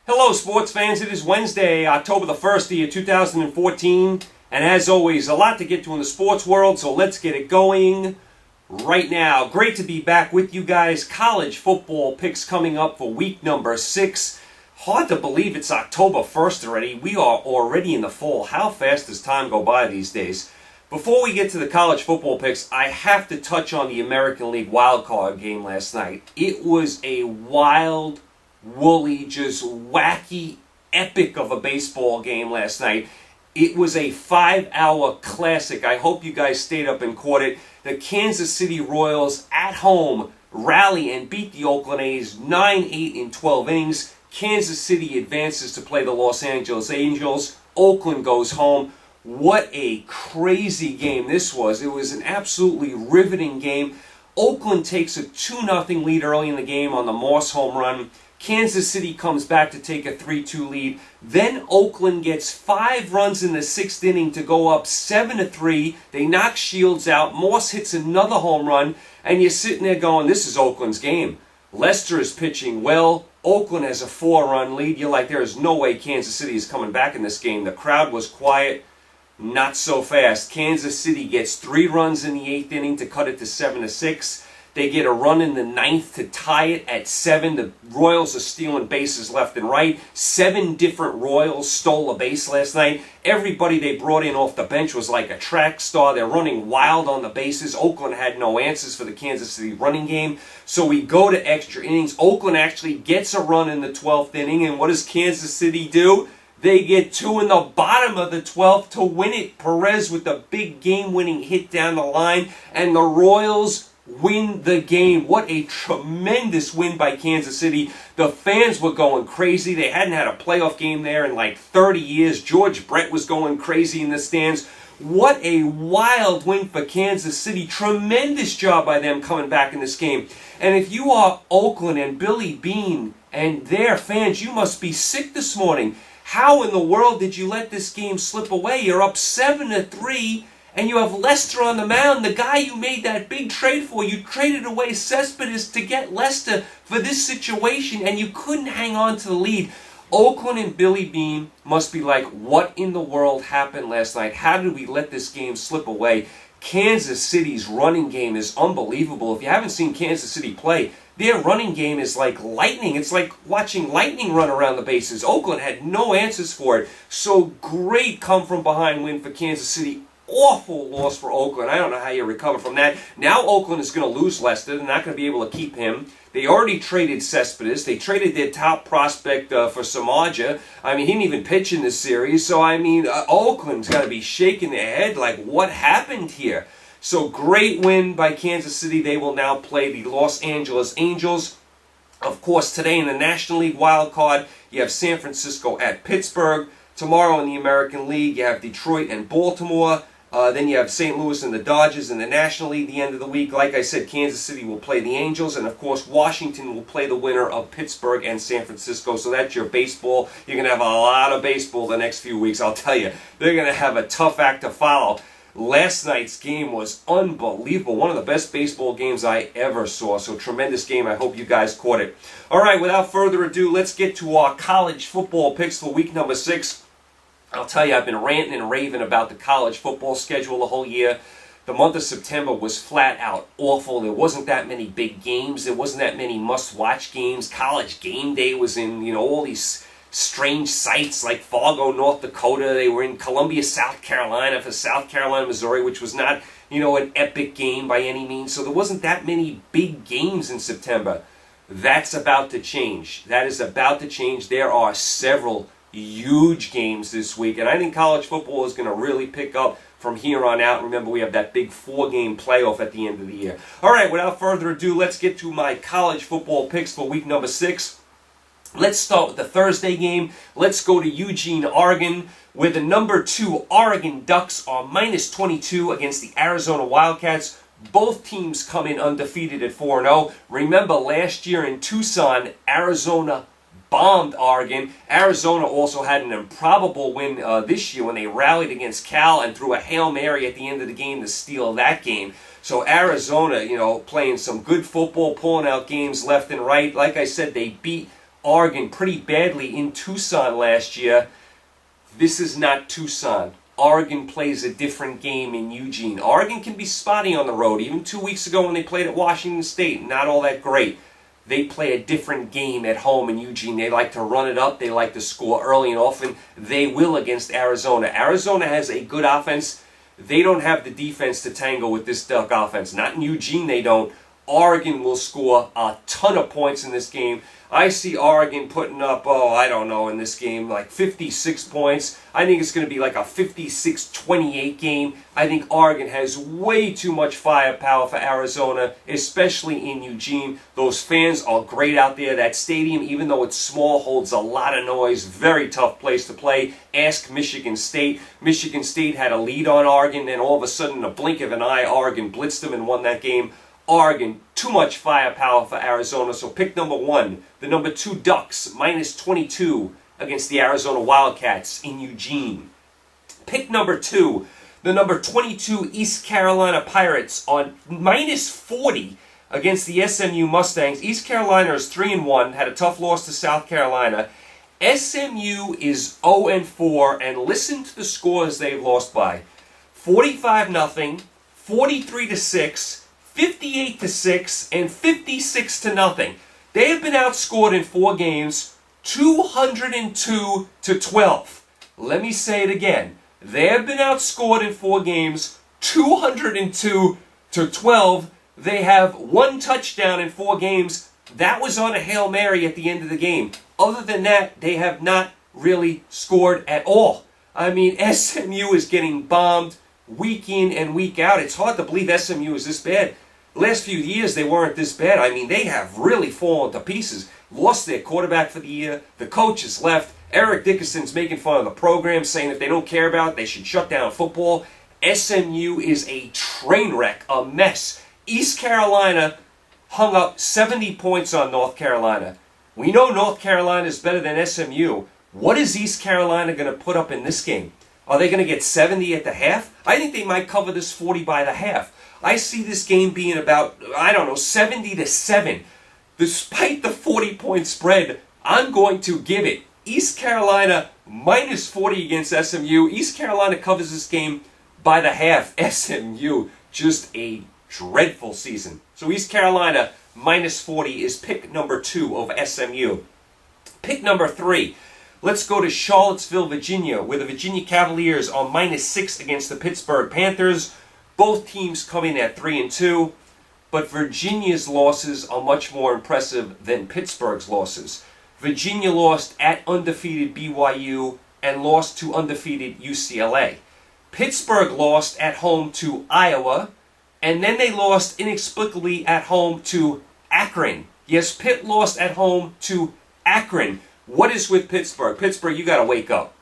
Hello, sports fans. It is Wednesday, October the 1st, the year 2014. And as always, a lot to get to in the sports world, so let's get it going right now. Great to be back with you guys. College football picks coming up for week number 6. Hard to believe it's October 1st already. We are already in the fall. How fast does time go by these days? Before we get to the college football picks, I have to touch on the American League wildcard game last night. It was a wild, woolly, just wacky, epic of a baseball game last night. It was a 5-hour classic. I hope you guys stayed up and caught it. The Kansas City Royals at home rally and beat the Oakland A's 9-8 in 12 innings. Kansas City advances to play the Los Angeles Angels. Oakland goes home. What a crazy game this was. It was an absolutely riveting game. Oakland takes a 2-0 lead early in the game on the Moss home run. Kansas City comes back to take a 3-2 lead. Then Oakland gets 5 runs in the 6th inning to go up 7-3. They knock Shields out. Moss hits another home run. And you're sitting there going, this is Oakland's game. Lester is pitching well. Oakland has a 4-run lead. You're like, there is no way Kansas City is coming back in this game. The crowd was quiet. Not so fast. Kansas City gets 3 runs in the 8th inning to cut it to 7-6. They get a run in the 9th to tie it at 7. The Royals are stealing bases left and right. 7 different Royals stole a base last night. Everybody they brought in off the bench was like a track star. They're running wild on the bases. Oakland had no answers for the Kansas City running game. So we go to extra innings. Oakland actually gets a run in the 12th inning. And what does Kansas City do? They get 2 in the bottom of the 12th to win it. Perez with the big game-winning hit down the line. And the Royals win the game. What a tremendous win by Kansas City. The fans were going crazy. They hadn't had a playoff game there in like 30 years. George Brett was going crazy in the stands. What a wild win for Kansas City. Tremendous job by them coming back in this game. And if you are Oakland and Billy Beane and their fans, you must be sick this morning. How in the world did you let this game slip away? You're up 7-3. And you have Lester on the mound, the guy you made that big trade for. You traded away Cespedes to get Lester for this situation, and you couldn't hang on to the lead. Oakland and Billy Beane must be like, what in the world happened last night? How did we let this game slip away? Kansas City's running game is unbelievable. If you haven't seen Kansas City play, their running game is like lightning. It's like watching lightning run around the bases. Oakland had no answers for it. So great come-from-behind win for Kansas City. Awful loss for Oakland. I don't know how you recover from that. Now Oakland is going to lose Lester. They're not going to be able to keep him. They already traded Cespedes. They traded their top prospect for Samaja. I mean, he didn't even pitch in this series. So, I mean, Oakland's got to be shaking their head like, what happened here? So, great win by Kansas City. They will now play the Los Angeles Angels. Of course, today in the National League wild card, you have San Francisco at Pittsburgh. Tomorrow in the American League, you have Detroit and Baltimore. Then you have St. Louis and the Dodgers in the National League the end of the week. Like I said, Kansas City will play the Angels. And, of course, Washington will play the winner of Pittsburgh and San Francisco. So that's your baseball. You're going to have a lot of baseball the next few weeks, I'll tell you. They're going to have a tough act to follow. Last night's game was unbelievable. One of the best baseball games I ever saw. So tremendous game. I hope you guys caught it. All right, without further ado, let's get to our college football picks for week number 6. I'll tell you, I've been ranting and raving about the college football schedule the whole year. The month of September was flat out awful. There wasn't that many big games. There wasn't that many must-watch games. College Game Day was in, all these strange sites like Fargo, North Dakota. They were in Columbia, South Carolina for South Carolina, Missouri, which was not, an epic game by any means. So there wasn't that many big games in September. That's about to change. That is about to change. There are several huge games this week, and I think college football is going to really pick up from here on out. Remember, we have that big 4-game playoff at the end of the year. All right, without further ado, let's get to my college football picks for week number 6. Let's start with the Thursday game. Let's go to Eugene, Oregon, where the number 2 Oregon Ducks are -22 against the Arizona Wildcats. Both teams come in undefeated at 4-0. Remember, last year in Tucson, Arizona bombed Oregon. Arizona also had an improbable win this year when they rallied against Cal and threw a Hail Mary at the end of the game to steal that game. So Arizona, playing some good football, pulling out games left and right. Like I said, they beat Oregon pretty badly in Tucson last year. This is not Tucson. Oregon plays a different game in Eugene. Oregon can be spotty on the road. Even 2 weeks ago when they played at Washington State, not all that great. They play a different game at home in Eugene. They like to run it up. They like to score early and often. They will against Arizona. Arizona has a good offense. They don't have the defense to tangle with this Duck offense. Not in Eugene, they don't. Oregon will score a ton of points in this game. I see Oregon putting up, I don't know, in this game, like 56 points. I think it's going to be like a 56-28 game. I think Oregon has way too much firepower for Arizona, especially in Eugene. Those fans are great out there. That stadium, even though it's small, holds a lot of noise. Very tough place to play. Ask Michigan State. Michigan State had a lead on Oregon, and all of a sudden, in a blink of an eye, Oregon blitzed them and won that game. Oregon, too much firepower for Arizona, so pick number 1. The number 2 Ducks, minus 22 against the Arizona Wildcats in Eugene. Pick number 2, the number 22 East Carolina Pirates on minus 40 against the SMU Mustangs. East Carolina is 3-1, had a tough loss to South Carolina. SMU is 0-4, and listen to the scores they've lost by. 45-0, 43-6, 58-6, and 56-0. They have been outscored in 4 games, 202-12. Let me say it again. They have been outscored in 4 games, 202-12. They have 1 touchdown in 4 games. That was on a Hail Mary at the end of the game. Other than that, they have not really scored at all. I mean, SMU is getting bombed week in and week out. It's hard to believe SMU is this bad. The last few years, they weren't this bad. I mean, they have really fallen to pieces. Lost their quarterback for the year. The coach has left. Eric Dickerson's making fun of the program, saying if they don't care about it, they should shut down football. SMU is a train wreck, a mess. East Carolina hung up 70 points on North Carolina. We know North Carolina is better than SMU. What is East Carolina going to put up in this game? Are they going to get 70 at the half? I think they might cover this 40 by the half. I see this game being about, 70-7. Despite the 40-point spread, I'm going to give it East Carolina minus 40 against SMU. East Carolina covers this game by the half. SMU, just a dreadful season. So East Carolina minus 40 is pick number 2 of SMU. Pick number 3. Let's go to Charlottesville, Virginia, where the Virginia Cavaliers are minus 6 against the Pittsburgh Panthers. Both teams come in at 3-2, but Virginia's losses are much more impressive than Pittsburgh's losses. Virginia lost at undefeated BYU and lost to undefeated UCLA. Pittsburgh lost at home to Iowa, and then they lost inexplicably at home to Akron. Yes, Pitt lost at home to Akron. What is with Pittsburgh? Pittsburgh, you got to wake up.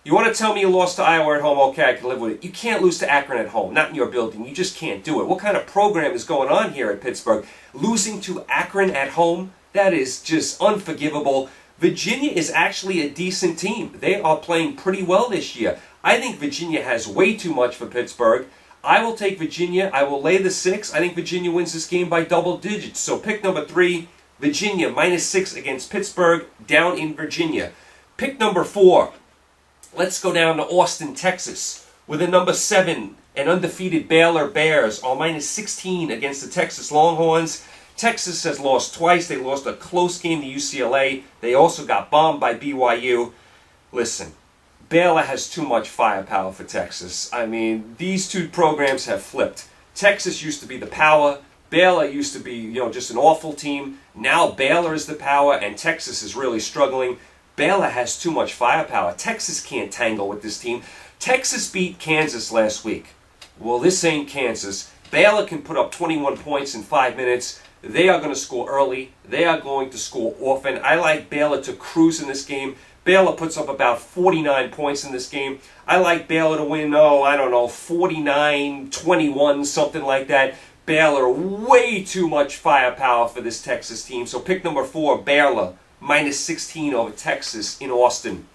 You want to tell me you lost to Iowa at home? Okay, I can live with it. You can't lose to Akron at home. Not in your building. You just can't do it. What kind of program is going on here at Pittsburgh? Losing to Akron at home? That is just unforgivable. Virginia is actually a decent team. They are playing pretty well this year. I think Virginia has way too much for Pittsburgh. I will take Virginia. I will lay the 6. I think Virginia wins this game by double digits. So pick number 3, Virginia minus 6 against Pittsburgh, down in Virginia. Pick number 4. Let's go down to Austin, Texas, with the number 7 and undefeated Baylor Bears are minus 16 against the Texas Longhorns. Texas has lost twice. They lost a close game to UCLA. They also got bombed by BYU. Listen, Baylor has too much firepower for Texas. I mean, these two programs have flipped. Texas used to be the power. Baylor used to be, just an awful team. Now Baylor is the power, and Texas is really struggling. Baylor has too much firepower. Texas can't tangle with this team. Texas beat Kansas last week. Well, this ain't Kansas. Baylor can put up 21 points in 5 minutes. They are going to score early. They are going to score often. I like Baylor to cruise in this game. Baylor puts up about 49 points in this game. I like Baylor to win, 49-21, something like that. Baylor, way too much firepower for this Texas team. So pick number 4, Baylor, minus 16 over Texas in Austin.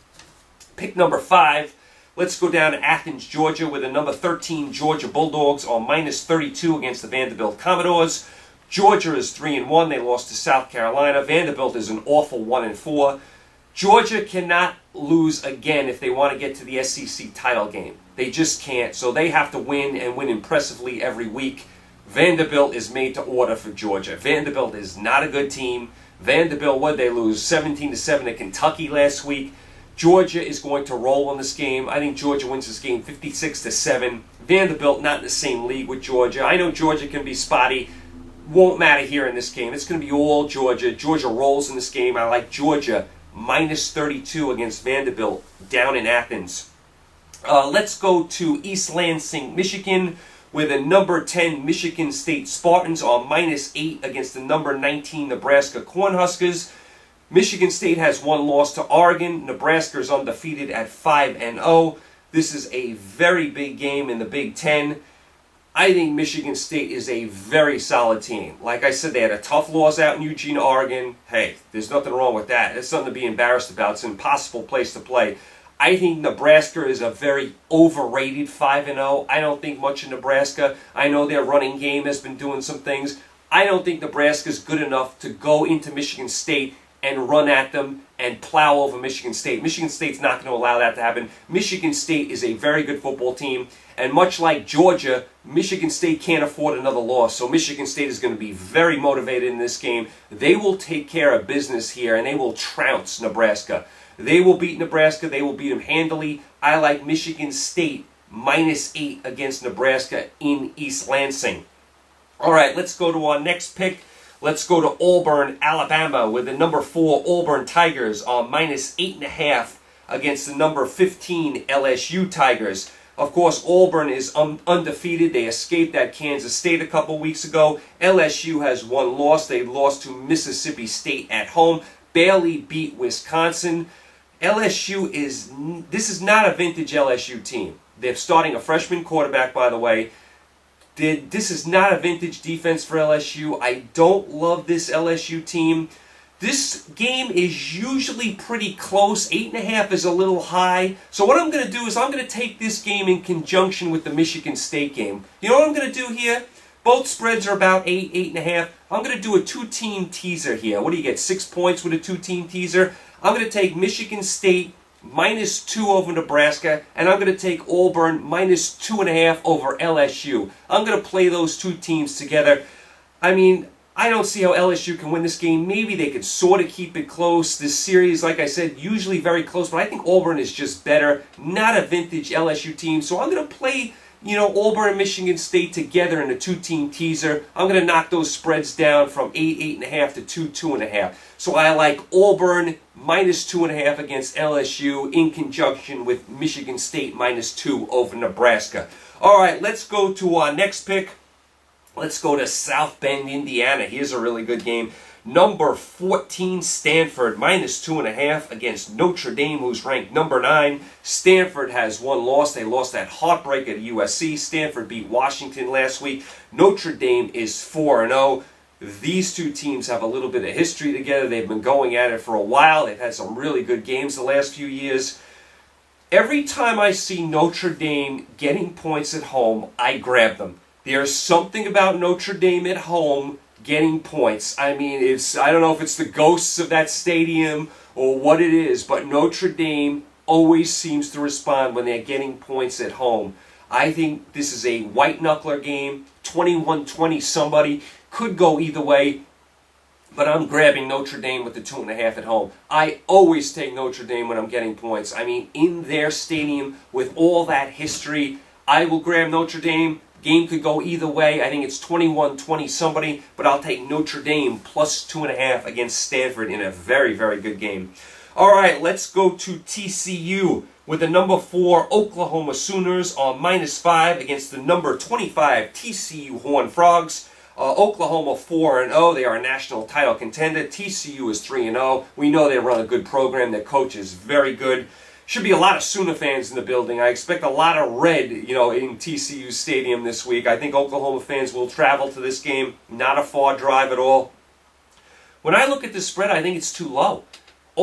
Pick number 5, let's go down to Athens, Georgia, where the number 13 Georgia Bulldogs are minus 32 against the Vanderbilt Commodores. Georgia is 3-1. They lost to South Carolina. Vanderbilt is an awful 1-4. Georgia cannot lose again if they want to get to the SEC title game. They just can't. So they have to win and win impressively every week. Vanderbilt is made to order for Georgia. Vanderbilt is not a good team. Vanderbilt, what did they lose? 17-7 to Kentucky last week. Georgia is going to roll in this game. I think Georgia wins this game 56-7. Vanderbilt not in the same league with Georgia. I know Georgia can be spotty. Won't matter here in this game. It's going to be all Georgia. Georgia rolls in this game. I like Georgia minus 32 against Vanderbilt down in Athens. Let's go to East Lansing, Michigan, where the number 10 Michigan State Spartans are minus 8 against the number 19 Nebraska Cornhuskers. Michigan State has one loss to Oregon. Nebraska is undefeated at 5-0. This is a very big game in the Big Ten. I think Michigan State is a very solid team. Like I said, they had a tough loss out in Eugene, Oregon. Hey, there's nothing wrong with that. It's something to be embarrassed about. It's an impossible place to play. I think Nebraska is a very overrated 5-0. I don't think much of Nebraska. I know their running game has been doing some things. I don't think Nebraska is good enough to go into Michigan State and run at them and plow over Michigan State. Michigan State's not going to allow that to happen. Michigan State is a very good football team, and much like Georgia, Michigan State can't afford another loss, so Michigan State is going to be very motivated in this game. They will take care of business here, and they will trounce Nebraska. They will beat Nebraska. They will beat them handily. I like Michigan State minus 8 against Nebraska in East Lansing. All right, let's go to our next pick. Let's go to Auburn, Alabama, where the number 4 Auburn Tigers are minus 8.5 against the number 15 LSU Tigers. Of course, Auburn is undefeated. They escaped at Kansas State a couple weeks ago. LSU has one loss. They lost to Mississippi State at home. Barely beat Wisconsin. LSU this is not a vintage LSU team. They're starting a freshman quarterback, by the way. This is not a vintage defense for LSU. I don't love this LSU team. This game is usually pretty close. 8.5 is a little high. So what I'm going to do is I'm going to take this game in conjunction with the Michigan State game. You know what I'm going to do here? Both spreads are about 8, 8.5. I'm going to do a two-team teaser here. What do you get, 6 points with a two-team teaser? I'm going to take Michigan State minus 2 over Nebraska, and I'm going to take Auburn minus 2.5 over LSU. I'm going to play those two teams together. I mean, I don't see how LSU can win this game. Maybe they could sort of keep it close. This series, like I said, usually very close, but I think Auburn is just better. Not a vintage LSU team, so I'm going to play, Auburn and Michigan State together in a two-team teaser. I'm going to knock those spreads down from 8, 8.5 to 2, 2.5. So I like Auburn minus 2.5 against LSU in conjunction with Michigan State minus 2 over Nebraska. All right, let's go to our next pick. Let's go to South Bend, Indiana. Here's a really good game. Number 14, Stanford, minus 2.5 against Notre Dame, who's ranked number 9. Stanford has one loss. They lost that heartbreaker to USC. Stanford beat Washington last week. Notre Dame is 4-0. These two teams have a little bit of history together. They've been going at it for a while. They've had some really good games the last few years. Every time I see Notre Dame getting points at home, I grab them. There's something about Notre Dame at home getting points. I mean, I don't know if it's the ghosts of that stadium or what it is, but Notre Dame always seems to respond when they're getting points at home. I think this is a white knuckler game, 21-20 somebody. Could go either way, but I'm grabbing Notre Dame with the 2.5 at home. I always take Notre Dame when I'm getting points. I mean, in their stadium with all that history, I will grab Notre Dame. Game could go either way. I think it's 21-20 somebody, but I'll take Notre Dame plus 2.5 against Stanford in a very, very good game. All right, let's go to TCU with the number 4 Oklahoma Sooners on minus 5 against the number 25 TCU Horned Frogs. Oklahoma 4-0. They are a national title contender. TCU is 3-0. We know they run a good program. Their coach is very good. Should be a lot of Sooner fans in the building. I expect a lot of red, in TCU Stadium this week. I think Oklahoma fans will travel to this game. Not a far drive at all. When I look at the spread, I think it's too low.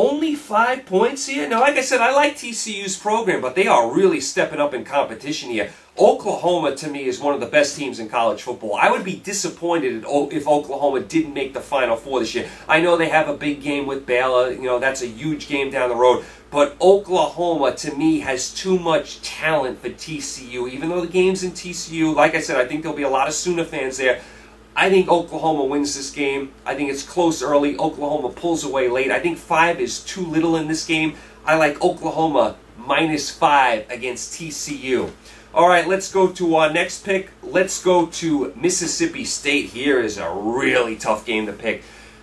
Only 5 points here? Now, like I said, I like TCU's program, but they are really stepping up in competition here. Oklahoma, to me, is one of the best teams in college football. I would be disappointed if Oklahoma didn't make the Final Four this year. I know they have a big game with Baylor. You know, that's a huge game down the road. But Oklahoma, to me, has too much talent for TCU. Even though the game's in TCU, like I said, I think there'll be a lot of Sooner fans there. I think Oklahoma wins this game. I think it's close early. Oklahoma pulls away late. I think 5 is too little in this game. I like Oklahoma -5 against TCU. All right, let's go to our next pick. Let's go to Mississippi State. Here is a really tough game to pick.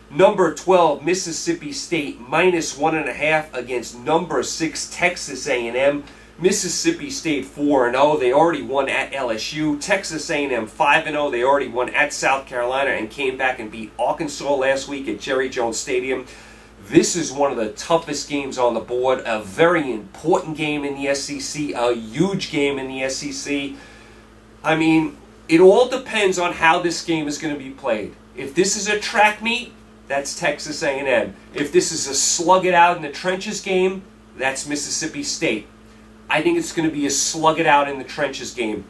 Number 12, Mississippi State, -1.5 against number 6, Texas A&M. Mississippi State 4-0. They already won at LSU. Texas A&M 5-0. They already won at South Carolina and came back and beat Arkansas last week at Jerry Jones Stadium. This is one of the toughest games on the board. A very important game in the SEC. A huge game in the SEC. I mean, it all depends on how this game is going to be played. If this is a track meet, that's Texas A&M. If this is a slug it out in the trenches game, that's Mississippi State. I think it's going to be a slug it out in the trenches game.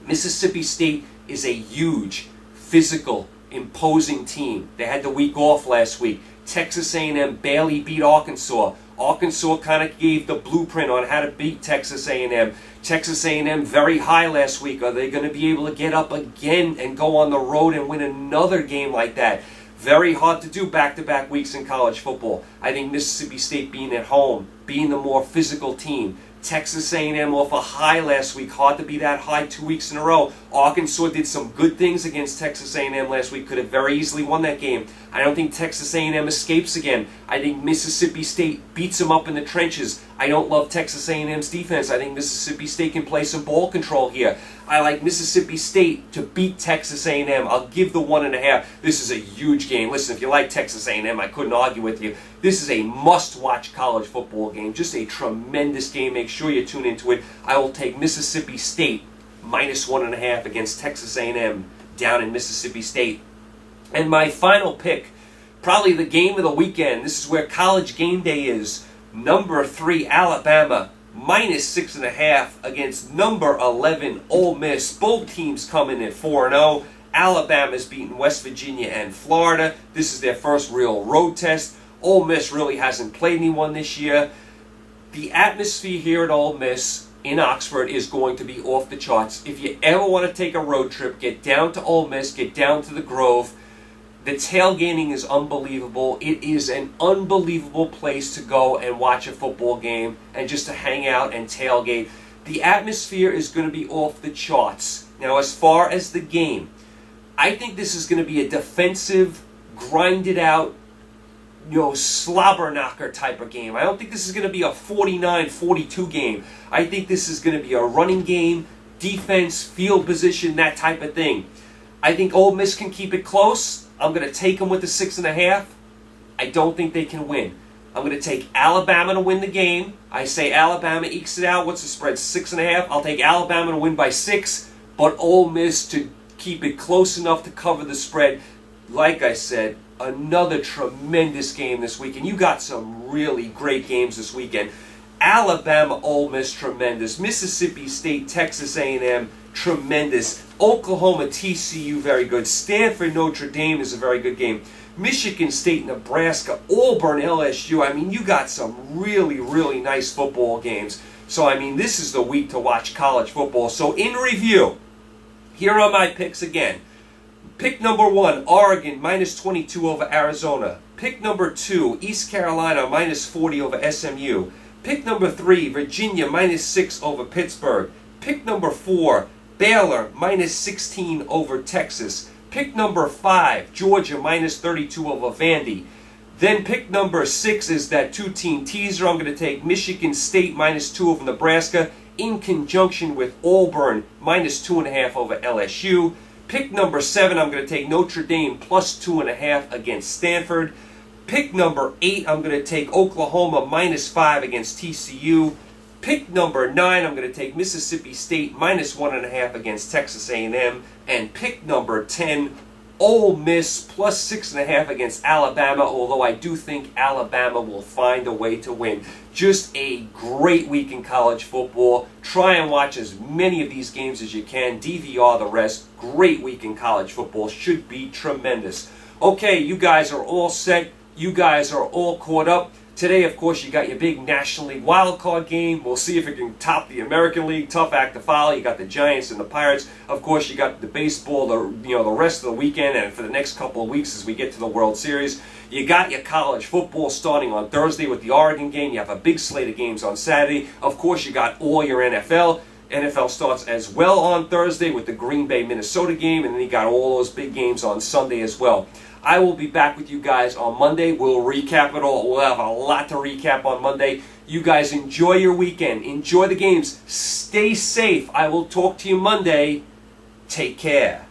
Mississippi State is a huge, physical, imposing team. They had the week off last week. Texas A&M barely beat Arkansas. Arkansas kind of gave the blueprint on how to beat Texas A&M. Texas A&M very high last week. Are they going to be able to get up again and go on the road and win another game like that? Very hard to do back-to-back weeks in college football. I think Mississippi State being at home, being the more physical team. Texas A&M off a high last week. Hard to be that high 2 weeks in a row. Arkansas did some good things against Texas A&M last week. Could have very easily won that game. I don't think Texas A&M escapes again. I think Mississippi State beats them up in the trenches. I don't love Texas A&M's defense. I think Mississippi State can play some ball control here. I like Mississippi State to beat Texas A&M. I'll give the 1.5. This is a huge game. Listen, if you like Texas A&M, I couldn't argue with you. This is a must-watch college football game. Just a tremendous game. Make sure you tune into it. I will take Mississippi State -1.5 against Texas A&M down in Mississippi State. And my final pick, probably the game of the weekend. This is where College Game Day is. Number 3, Alabama, -6.5 against number 11, Ole Miss. Both teams come in at 4-0. Alabama's beaten West Virginia and Florida. This is their first real road test. Ole Miss really hasn't played anyone this year. The atmosphere here at Ole Miss in Oxford is going to be off the charts. If you ever want to take a road trip, get down to Ole Miss, get down to the Grove. The tailgating is unbelievable. It is an unbelievable place to go and watch a football game and just to hang out and tailgate. The atmosphere is going to be off the charts. Now, as far as the game, I think this is going to be a defensive, grinded out, slobber knocker type of game. I don't think this is going to be a 49-42 game. I think this is going to be a running game, defense, field position, that type of thing. I think Ole Miss can keep it close. I'm going to take them with the 6.5. I don't think they can win. I'm going to take Alabama to win the game. I say Alabama ekes it out. What's the spread? 6.5. I'll take Alabama to win by 6, but Ole Miss to keep it close enough to cover the spread. Like I said, another tremendous game this weekend. You got some really great games this weekend. Alabama, Ole Miss, tremendous. Mississippi State, Texas A&M, tremendous. Oklahoma, TCU, very good. Stanford, Notre Dame is a very good game. Michigan State, Nebraska, Auburn, LSU. I mean, you got some really, really nice football games. So, I mean, this is the week to watch college football. So, in review, here are my picks again. Pick number 1, Oregon, -22 over Arizona. Pick number 2, East Carolina, -40 over SMU. Pick number 3, Virginia, -6 over Pittsburgh. Pick number 4, Baylor, -16 over Texas. Pick number 5, Georgia, -32 over Vandy. Then pick number 6 is that 2-team teaser. I'm going to take Michigan State, -2 over Nebraska, in conjunction with Auburn, -2.5 over LSU. Pick number 7, I'm going to take Notre Dame, +2.5 against Stanford. Pick number 8, I'm going to take Oklahoma, -5 against TCU. Pick number 9, I'm going to take Mississippi State, -1.5 against Texas A&M. And pick number 10, Ole Miss plus 6.5 against Alabama, although I do think Alabama will find a way to win. Just a great week in college football. Try and watch as many of these games as you can. DVR the rest. Great week in college football. Should be tremendous. Okay, you guys are all set. You guys are all caught up. Today, of course, you got your big National League wildcard game. We'll see if it can top the American League. Tough act to follow. You got the Giants and the Pirates. Of course, you got the baseball, the rest of the weekend, and for the next couple of weeks as we get to the World Series. You got your college football starting on Thursday with the Oregon game. You have a big slate of games on Saturday. Of course, you got all your NFL. NFL starts as well on Thursday with the Green Bay, Minnesota game, and then you got all those big games on Sunday as well. I will be back with you guys on Monday. We'll recap it all. We'll have a lot to recap on Monday. You guys enjoy your weekend. Enjoy the games. Stay safe. I will talk to you Monday. Take care.